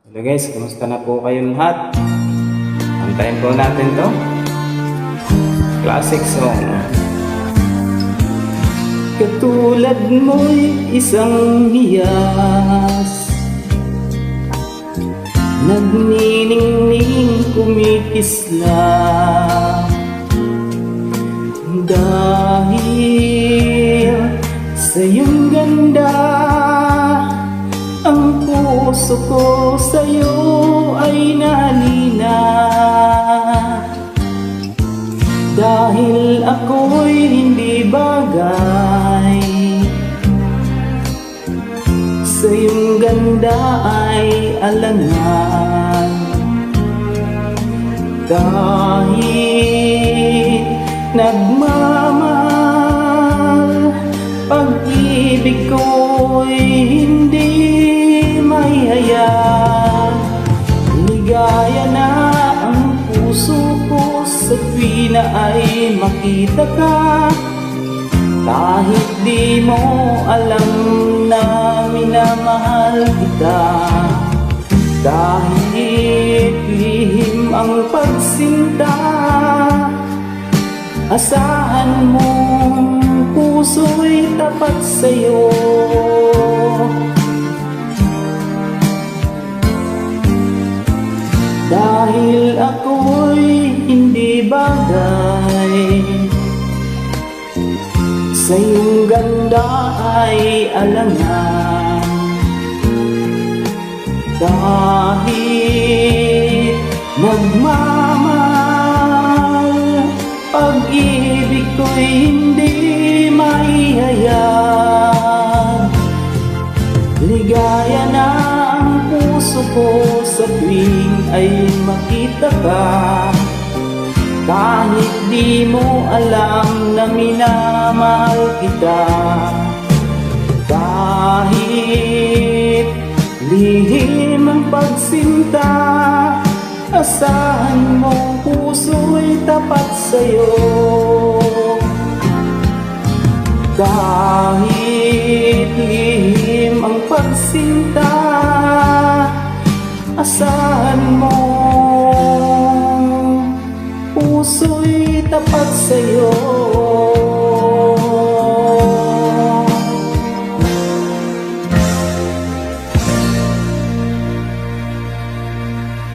Hello guys, kumusta na po kayong lahat? Antayin po natin to. Classic song. Katulad mo'y isang hiyas, nagniningning kumikisla, dahil sa iyong ganda ang puso ko sa'yo ay nalina. Dahil ako'y hindi bagay, sa iyong ganda ay alangan. Kahit nagmamahal, pag-ibig ko'y hindi mahihayag. Ligaya na ang puso ko sa tuwina ay makita ka. Kahit di mo alam na minamahal kita, kahit lihim ang pagsinta, asahan mong puso'y tapat sa'yo. Dahil ako'y hindi bagay, sa iyong ganda ay alangan. Kahit nagmamahal, pag-ibig ko'y hindi maihayag. Ligaya na ang puso ko sa tuwing ay makita ka. Kahit di mo alam na minamahal kita, kahit lihim ang pagsinta, asahan mo puso'y tapat sa'yo. Kahit lihim ang pagsinta, asahan mo puso'y tapat sa'yo.